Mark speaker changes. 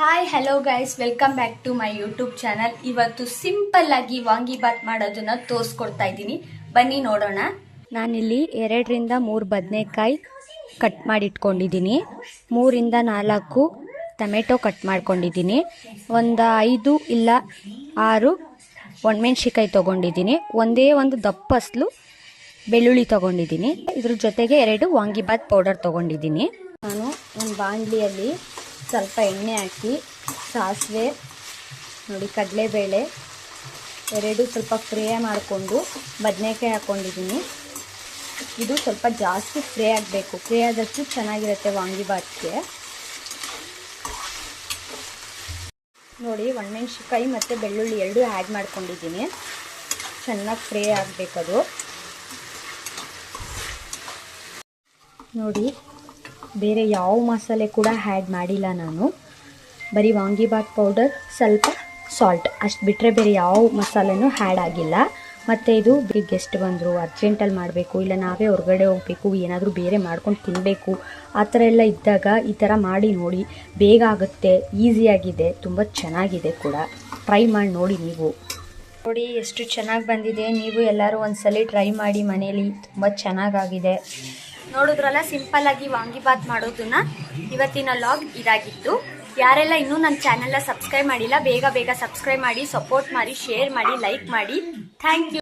Speaker 1: Hi hello guys, welcome back to my YouTube channel. ಇವತ್ತು simple ಆಗಿ ವಾಂಗಿಬಾತ್ ಮಾಡೋದನ್ನ ತೋರಿಸ್ಕೊಡ್ತಾ ಇದ್ದೀನಿ, ಬನ್ನಿ ನೋಡೋಣ. ನಾನಿಲ್ಲಿ 2ರಿಂದ 3 ಬದನೆಕಾಯಿ ಕಟ್ ಮಾಡಿ ಇಟ್ಕೊಂಡಿದ್ದೀನಿ, 3ರಿಂದ 4 ಟೊಮೆಟೊ ಕಟ್ ಮಾಡ್ಕೊಂಡಿದ್ದೀನಿ, ಒಂದು 5 ಇಲ್ಲ 6 ಒಣಮೆಣ್ಸಿಕಾಯಿ ತೊಗೊಂಡಿದ್ದೀನಿ, ಒಂದೇ ಒಂದು ದಪ್ಪಸ್ಲು ಬೆಳ್ಳುಳ್ಳಿ ತೊಗೊಂಡಿದ್ದೀನಿ. ಇದ್ರ ಜೊತೆಗೆ 2 ವಾಂಗಿಬಾತ್ ಪೌಡರ್ ತೊಗೊಂಡಿದ್ದೀನಿ. ನಾನು ಒಂದು ಬಾಣಲಿಯಲ್ಲಿ ಸ್ವಲ್ಪ ಎಣ್ಣೆ ಹಾಕಿ ಸಾಸಿವೆ ನೋಡಿ, ಕಡಲೆಬೇಳೆ 2 ಸ್ವಲ್ಪ ಫ್ರೈ ಮಾಡಿಕೊಂಡು ಬದನೆಕಾಯಿ ಹಾಕ್ಕೊಂಡಿದ್ದೀನಿ. ಇದು ಸ್ವಲ್ಪ ಜಾಸ್ತಿ ಫ್ರೈ ಆಗಬೇಕು, ಫ್ರೈ ಆದಷ್ಟು ಚೆನ್ನಾಗಿರುತ್ತೆ ವಾಂಗಿಬಾತ್ಗೆ. ನೋಡಿ, ಒಣಮೆಣ್ಸಿಕಾಯಿ ಮತ್ತು ಬೆಳ್ಳುಳ್ಳಿ 2 ಆ್ಯಡ್ ಮಾಡ್ಕೊಂಡಿದ್ದೀನಿ. ಚೆನ್ನಾಗಿ ಫ್ರೈ ಆಗಬೇಕದು. ನೋಡಿ, ಬೇರೆ ಯಾವ ಮಸಾಲೆ ಕೂಡ ಆ್ಯಡ್ ಮಾಡಿಲ್ಲ ನಾನು, ಬರೀ ವಾಂಗಿಬಾತ್ ಪೌಡರ್, ಸ್ವಲ್ಪ ಸಾಲ್ಟ್ ಅಷ್ಟು ಬಿಟ್ಟರೆ ಬೇರೆ ಯಾವ ಮಸಾಲೆನೂ ಆ್ಯಡ್ ಆಗಿಲ್ಲ. ಮತ್ತು ಇದು ಗೆಸ್ಟ್ ಬಂದರು, ಅರ್ಜೆಂಟಲ್ಲಿ ಮಾಡಬೇಕು, ಇಲ್ಲ ನಾವೇ ಹೊರಗಡೆ ಹೋಗಬೇಕು, ಏನಾದರೂ ಬೇರೆ ಮಾಡ್ಕೊಂಡು ತಿನ್ನಬೇಕು, ಆ ಥರ ಎಲ್ಲ ಇದ್ದಾಗ ಈ ಥರ ಮಾಡಿ ನೋಡಿ, ಬೇಗ ಆಗುತ್ತೆ, ಈಸಿಯಾಗಿದೆ, ತುಂಬ ಚೆನ್ನಾಗಿದೆ ಕೂಡ. ಟ್ರೈ ಮಾಡಿ ನೋಡಿ ನೀವು. ನೋಡಿ ಎಷ್ಟು ಚೆನ್ನಾಗಿ ಬಂದಿದೆ. ನೀವು ಎಲ್ಲರೂ ಒಂದ್ಸಲಿ ಟ್ರೈ ಮಾಡಿ ಮನೇಲಿ, ತುಂಬ ಚೆನ್ನಾಗಾಗಿದೆ. ನೋಡಿದ್ರಲ್ಲ, ಸಿಂಪಲ್ ಆಗಿ ವಾಂಗಿಬಾತ್ ಮಾಡೋದನ್ನ. ಇವತ್ತಿನ ಲಾಗ್ ಇದಾಗಿತ್ತು. ಯಾರೆಲ್ಲ ಇನ್ನೂ ನನ್ನ ಚಾನೆಲ್ನ ಸಬ್ಸ್ಕ್ರೈಬ್ ಮಾಡಿಲ್ಲ, ಬೇಗ ಬೇಗ ಸಬ್ಸ್ಕ್ರೈಬ್ ಮಾಡಿ, ಸಪೋರ್ಟ್ ಮಾಡಿ, ಶೇರ್ ಮಾಡಿ, ಲೈಕ್ ಮಾಡಿ. Thank you.